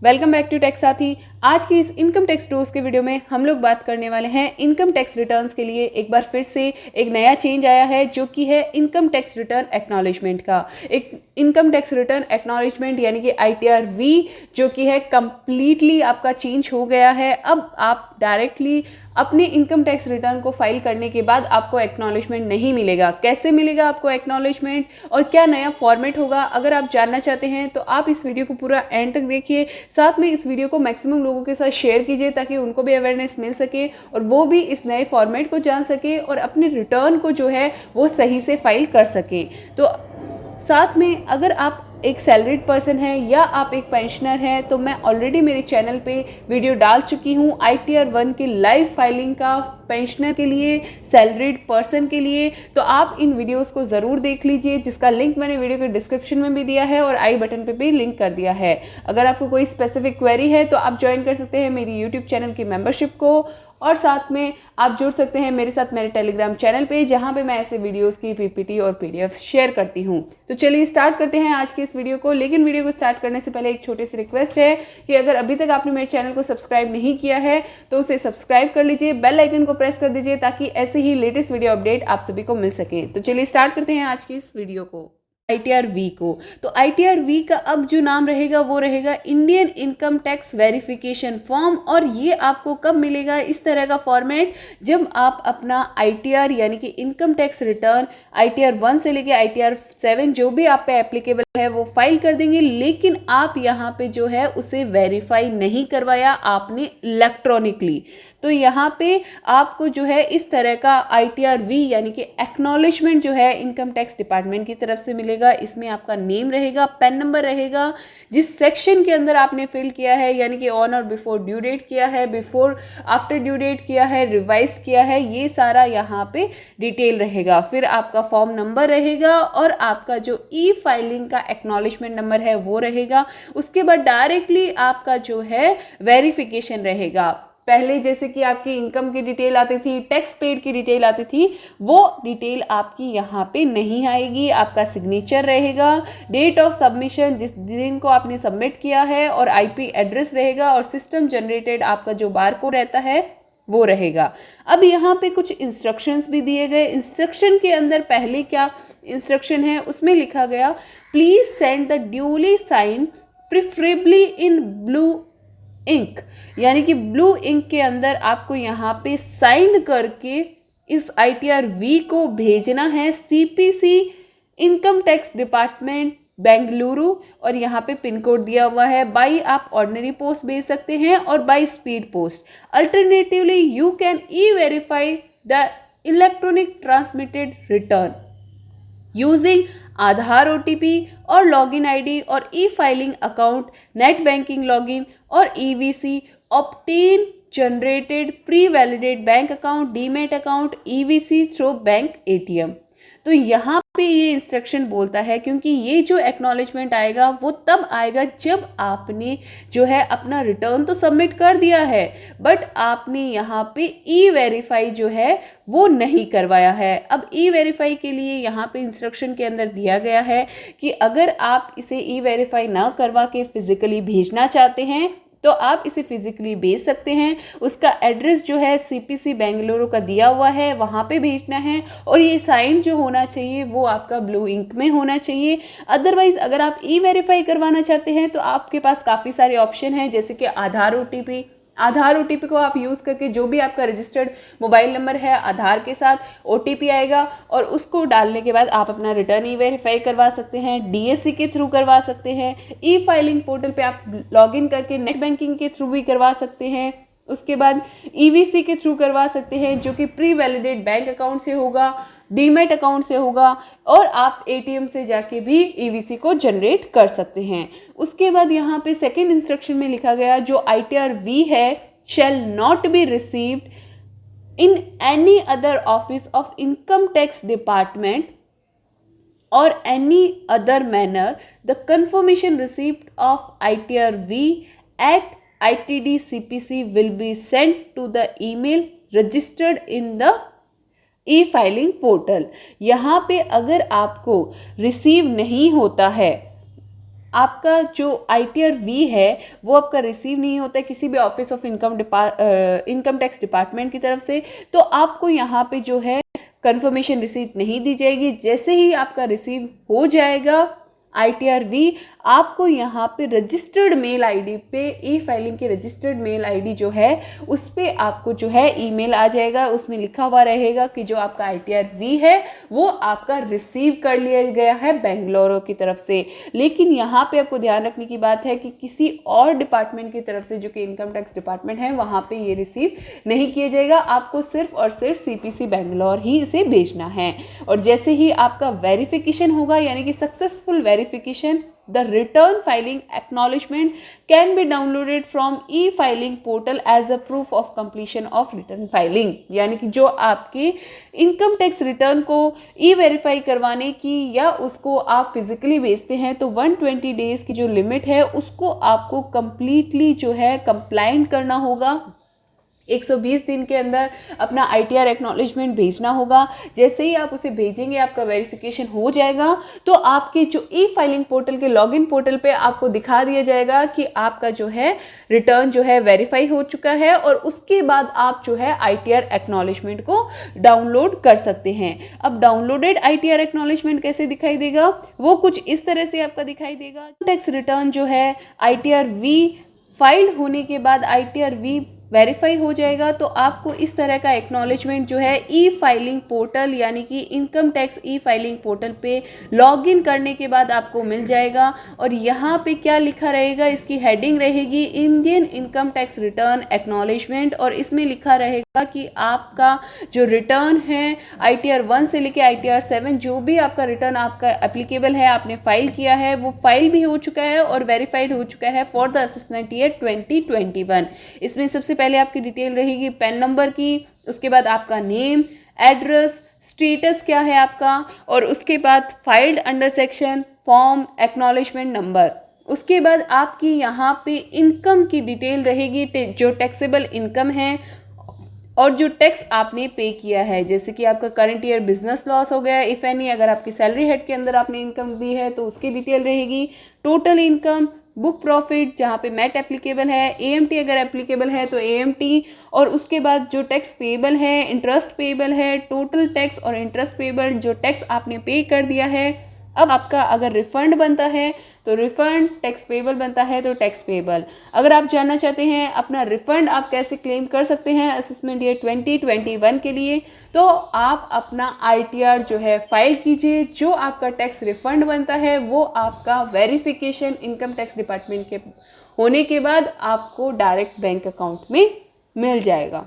Welcome back to take साथी। आज की इस इनकम टैक्स डोज के वीडियो में हम लोग बात करने वाले हैं इनकम टैक्स रिटर्न्स के लिए एक बार फिर से एक नया चेंज आया है जो कि है इनकम टैक्स रिटर्न एक्नॉलेजमेंट का। एक इनकम टैक्स रिटर्न एक्नॉलेजमेंट यानी कि ITR-V जो कि है कम्प्लीटली आपका चेंज हो गया है। अब आप डायरेक्टली अपने इनकम टैक्स रिटर्न को फाइल करने के बाद आपको एक्नॉलेजमेंट नहीं मिलेगा। कैसे मिलेगा आपको एक्नॉलेजमेंट और क्या नया फॉर्मेट होगा, अगर आप जानना चाहते हैं तो आप इस वीडियो को पूरा एंड तक देखिए। साथ में इस वीडियो को मैक्सिमम लोगों के साथ शेयर कीजिए ताकि उनको भी अवेयरनेस मिल सके और वो भी इस नए फॉर्मेट को जान सके और अपने रिटर्न को जो है वो सही से फाइल कर सके। तो साथ में अगर आप एक सैलरीड पर्सन है या आप एक पेंशनर हैं तो मैं ऑलरेडी मेरे चैनल पे वीडियो डाल चुकी हूँ ITR-1 की लाइव फाइलिंग का पेंशनर के लिए, सैलरीड पर्सन के लिए। तो आप इन वीडियोस को ज़रूर देख लीजिए जिसका लिंक मैंने वीडियो के डिस्क्रिप्शन में भी दिया है और आई बटन पे भी लिंक कर दिया है। अगर आपको कोई स्पेसिफिक क्वेरी है तो आप ज्वाइन कर सकते हैं मेरी यूट्यूब चैनल की मेंबरशिप को और साथ में आप जुड़ सकते हैं मेरे साथ मेरे टेलीग्राम चैनल पे जहां पे मैं ऐसे वीडियोस की PPT और PDF शेयर करती हूं। तो चलिए स्टार्ट करते हैं आज के इस वीडियो को। लेकिन वीडियो को स्टार्ट करने से पहले एक छोटी सी रिक्वेस्ट है कि अगर अभी तक आपने मेरे चैनल को सब्सक्राइब नहीं किया है तो उसे सब्सक्राइब कर लीजिए, बेल आइकन को प्रेस कर दीजिए ताकि ऐसे ही लेटेस्ट वीडियो अपडेट आप सभी को मिल सके। तो चलिए स्टार्ट करते हैं आज की इस वीडियो को। ITR-V को तो ITR-V का अब जो नाम रहेगा वो रहेगा Indian income tax verification form. और ये आपको कब मिलेगा इस तरह का फॉर्मेट, जब आप अपना ITR यानी कि इनकम टैक्स रिटर्न ITR-1 से लेके ITR-7 जो भी आप पे एप्लीकेबल है वो फाइल कर देंगे, लेकिन आप यहाँ पे जो है उसे वेरीफाई नहीं करवाया आपने इलेक्ट्रॉनिकली। तो यहाँ पे आपको जो है इस तरह का ITR-V यानी कि एक्नॉलेजमेंट जो है इनकम टैक्स डिपार्टमेंट की तरफ से मिलेगा। इसमें आपका नेम रहेगा, पैन नंबर रहेगा, जिस सेक्शन के अंदर आपने फिल किया है यानी कि ऑन और बिफोर ड्यू डेट किया है, बिफोर आफ्टर ड्यू डेट किया है, रिवाइज किया है, ये सारा यहाँ पे डिटेल रहेगा। फिर आपका फॉर्म नंबर रहेगा और आपका जो फाइलिंग का एक्नॉलेजमेंट नंबर है वो रहेगा। उसके बाद डायरेक्टली आपका जो है वेरिफिकेशन रहेगा। पहले जैसे कि आपकी इनकम की डिटेल आती थी, टैक्स पेड की डिटेल आती थी, वो डिटेल आपकी यहाँ पे नहीं आएगी। आपका सिग्नेचर रहेगा, डेट ऑफ सबमिशन जिस दिन को आपने सबमिट किया है और IP एड्रेस रहेगा और सिस्टम जनरेटेड आपका जो बारकोड रहता है वो रहेगा। अब यहाँ पे कुछ इंस्ट्रक्शंस भी दिए गए। इंस्ट्रक्शन के अंदर पहले क्या इंस्ट्रक्शन है उसमें लिखा गया, please send the duly sign preferably in blue ink, यानी कि ब्लू इंक के अंदर आपको यहाँ पे साइन करके इस ITR-V को भेजना है CPC income tax department Bengaluru. और यहाँ पे पिन कोड दिया हुआ है। बाई आप ऑर्डिनरी पोस्ट भेज सकते हैं और by speed post. Alternatively you can verify the electronic transmitted return using Aadhaar OTP और लॉगिन ID और filing account, net banking login और EVC obtain generated pre validate bank account, demat account, EVC through bank ATM। तो यहाँ पे ये instruction बोलता है क्योंकि ये जो एक्नॉलेजमेंट आएगा वो तब आएगा जब आपने जो है अपना रिटर्न तो सबमिट कर दिया है बट आपने यहाँ पे वेरीफाई जो है वो नहीं करवाया है। अब वेरीफाई के लिए यहाँ पे इंस्ट्रक्शन के अंदर दिया गया है कि अगर आप इसे वेरीफाई ना करवा के फिजिकली भेजना चाहते हैं तो आप इसे फिजिकली भेज सकते हैं। उसका एड्रेस जो है CPC बेंगलुरु का दिया हुआ है, वहाँ पे भेजना है और ये साइन जो होना चाहिए वो आपका ब्लू इंक में होना चाहिए। अदरवाइज अगर आप वेरीफाई करवाना चाहते हैं तो आपके पास काफ़ी सारे ऑप्शन हैं, जैसे कि आधार OTP को आप यूज़ करके जो भी आपका रजिस्टर्ड मोबाइल नंबर है आधार के साथ OTP आएगा और उसको डालने के बाद आप अपना रिटर्न वेरीफाई करवा सकते हैं। DSC के थ्रू करवा सकते हैं। फाइलिंग पोर्टल पे आप लॉगिन करके नेट बैंकिंग के थ्रू भी करवा सकते हैं। उसके बाद EVC के थ्रू करवा सकते हैं जो कि प्री वैलिडेट बैंक अकाउंट से होगा, डीमेट अकाउंट से होगा और आप ATM से जाके भी EVC को जनरेट कर सकते हैं। उसके बाद यहाँ पे सेकेंड इंस्ट्रक्शन में लिखा गया जो ITR-V है shall not be received in any other office of income tax department और any other manner the confirmation received of ITR-V at ITD CPC will be sent to the email registered in the filing portal. यहाँ पे अगर आपको receive नहीं होता है आपका जो ITR-V है वो आपका रिसीव नहीं होता है किसी भी office of income tax department की तरफ से, तो आपको यहाँ पे जो है कंफर्मेशन रिसीट नहीं दी जाएगी। जैसे ही आपका रिसीव हो जाएगा ITR-V, आपको यहाँ पे रजिस्टर्ड मेल आईडी पे, ई फाइलिंग की रजिस्टर्ड मेल आईडी जो है उस पे आपको जो है ईमेल आ जाएगा। उसमें लिखा हुआ रहेगा कि जो आपका ITR-V है वो आपका रिसीव कर लिया गया है बेंगलुरु की तरफ से। लेकिन यहाँ पे आपको ध्यान रखने की बात है कि किसी और डिपार्टमेंट की तरफ से जो कि इनकम टैक्स डिपार्टमेंट है वहाँ पे ये रिसीव नहीं किया जाएगा। आपको सिर्फ और सिर्फ CPC बेंगलुरु ही इसे भेजना है। और जैसे ही आपका वेरिफिकेशन होगा, यानी कि successful verification, the return filing acknowledgement can be downloaded from e-filing portal as a proof of completion of return filing। यानी कि जो आपके इनकम टैक्स रिटर्न को ई-वेरीफाई करवाने की या उसको आप फिजिकली भेजते हैं तो 120 डेज की जो लिमिट है उसको आपको कंप्लीटली जो है कंप्लाइंट करना होगा। 120 दिन के अंदर अपना ITR एक्नॉलेजमेंट भेजना होगा। जैसे ही आप उसे भेजेंगे, आपका वेरिफिकेशन हो जाएगा तो आपके जो ई-फाइलिंग पोर्टल के लॉगिन पोर्टल पे आपको दिखा दिया जाएगा कि आपका जो है रिटर्न जो है वेरीफाई हो चुका है, और उसके बाद आप जो है ITR एक्नॉलेजमेंट को डाउनलोड कर सकते हैं। अब डाउनलोडेड ITR एक्नॉलेजमेंट कैसे दिखाई देगा, वो कुछ इस तरह से आपका दिखाई देगा। टैक्स रिटर्न जो है ITR-V फाइल होने के बाद ITR-V वेरीफाई हो जाएगा तो आपको इस तरह का एक्नॉलेजमेंट जो है ई-फाइलिंग पोर्टल, यानी कि इनकम टैक्स ई-फाइलिंग पोर्टल पे लॉगिन करने के बाद आपको मिल जाएगा। और यहाँ पे क्या लिखा रहेगा, इसकी हेडिंग रहेगी Indian income tax return acknowledgement, और इसमें लिखा रहेगा कि आपका जो रिटर्न है ITR-1 से लेके ITR-7 जो भी आपका रिटर्न आपका एप्लीकेबल है, आपने फाइल किया है, वो फाइल भी हो चुका है और वेरीफाइड हो चुका है फॉर द असेसमेंट ईयर 2021। इसमें सबसे पहले आपकी डिटेल रहेगी पैन नंबर की, उसके बाद आपका नेम, एड्रेस, स्टेटस क्या है आपका, और उसके बाद filed under section form acknowledgement number. उसके बाद आपकी यहाँ पे इनकम की डिटेल रहेगी, जो टैक्सेबल इनकम है और जो टैक्स आपने पे किया है। जैसे कि आपका करंट ईयर बिजनेस लॉस हो गया इफ़ एनी, अगर आपकी सैलरी हेड के अंदर आपने इनकम दी है तो उसकी डिटेल रहेगी, टोटल इनकम, बुक प्रॉफिट जहाँ पे मैट एप्लीकेबल है, AMT अगर एप्लीकेबल है तो AMT, और उसके बाद जो टैक्स पेबल है, इंटरेस्ट पेबल है, टोटल टैक्स और इंटरेस्ट पेबल जो टैक्स आपने पे कर दिया है। अब आपका अगर रिफंड बनता है तो रिफंड, टैक्स पेबल बनता है तो टैक्स पेबल। अगर आप जानना चाहते हैं अपना रिफंड आप कैसे क्लेम कर सकते हैं असेसमेंट ईयर 2021 के लिए, तो आप अपना ITR जो है फाइल कीजिए। जो आपका टैक्स रिफंड बनता है वो आपका वेरिफिकेशन इनकम टैक्स डिपार्टमेंट के होने के बाद आपको डायरेक्ट बैंक अकाउंट में मिल जाएगा।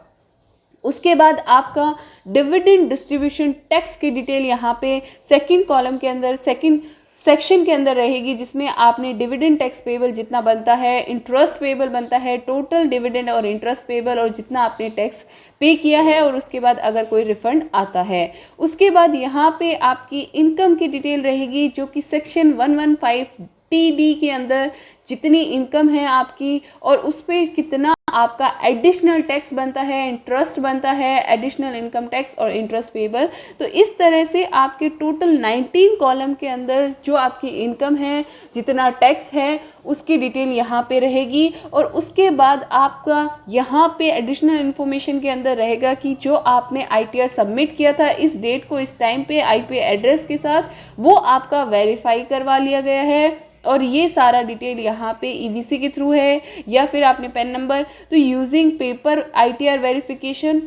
उसके बाद आपका डिविडेंड डिस्ट्रीब्यूशन टैक्स की डिटेल यहाँ पे सेकंड कॉलम के अंदर, सेकंड सेक्शन के अंदर रहेगी, जिसमें आपने डिविडेंड टैक्स पेबल जितना बनता है, इंटरेस्ट पेबल बनता है, टोटल डिविडेंड और इंटरेस्ट पेबल और जितना आपने टैक्स पे किया है, और उसके बाद अगर कोई रिफंड आता है। उसके बाद यहाँ पे आपकी इनकम की डिटेल रहेगी, जो कि सेक्शन 115TD के अंदर जितनी इनकम है आपकी और उस पर कितना आपका एडिशनल टैक्स बनता है, इंटरेस्ट बनता है, एडिशनल इनकम टैक्स और इंटरेस्ट पेबल। तो इस तरह से आपके टोटल 19 कॉलम के अंदर जो आपकी इनकम है, जितना टैक्स है, उसकी डिटेल यहाँ पे रहेगी। और उसके बाद आपका यहाँ पे एडिशनल इन्फॉर्मेशन के अंदर रहेगा कि जो आपने ITR सबमिट किया था इस डेट को, इस टाइम पे, IP एड्रेस के साथ, वो आपका वेरीफाई करवा लिया गया है। और ये सारा डिटेल यहाँ पे EVC के थ्रू है या फिर आपने पैन नंबर, तो using paper ITR verification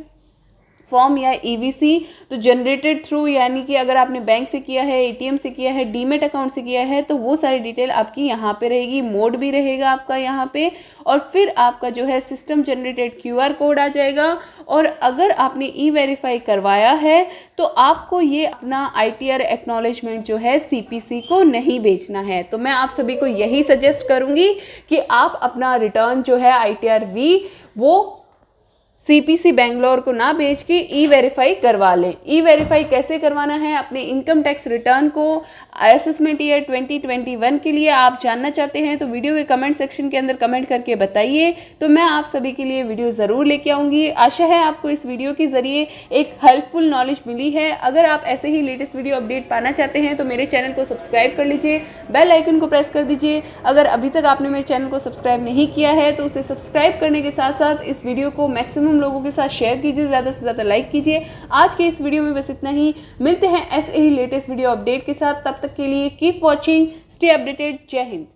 form या EVC तो जनरेटेड थ्रू, यानी कि अगर आपने बैंक से किया है, ATM से किया है, डीमेट अकाउंट से किया है, तो वो सारी डिटेल आपकी यहाँ पे रहेगी। मोड भी रहेगा आपका यहाँ पे, और फिर आपका जो है सिस्टम जनरेटेड QR कोड आ जाएगा। और अगर आपने E-वेरीफाई करवाया है तो आपको ये अपना ITR एक्नॉलेजमेंट जो है CPC को नहीं बेचना है। तो मैं आप सभी को यही सजेस्ट करूँगी कि आप अपना रिटर्न जो है ITR-V वो सीपीसी बेंगलोर को ना बेच के ई वेरीफाई करवा लें। ई वेरीफाई कैसे करवाना है अपने इनकम टैक्स रिटर्न को असेसमेंट ईयर 2021 के लिए आप जानना चाहते हैं तो वीडियो के कमेंट सेक्शन के अंदर कमेंट करके बताइए, तो मैं आप सभी के लिए वीडियो ज़रूर लेके आऊँगी। आशा है आपको इस वीडियो के ज़रिए एक हेल्पफुल नॉलेज मिली है। अगर आप ऐसे ही लेटेस्ट वीडियो अपडेट पाना चाहते हैं तो मेरे चैनल को सब्सक्राइब कर लीजिए, बेल आइकन को प्रेस कर दीजिए। अगर अभी तक आपने मेरे चैनल को सब्सक्राइब नहीं किया है तो उसे सब्सक्राइब करने के साथ साथ इस वीडियो को मैक्सिमम लोगों के साथ शेयर कीजिए, ज़्यादा से ज़्यादा लाइक कीजिए। आज के इस वीडियो में बस इतना ही। मिलते हैं ऐसे ही लेटेस्ट वीडियो अपडेट के साथ। तब तक के लिए कीप वॉचिंग, स्टे अपडेटेड। जय हिंद।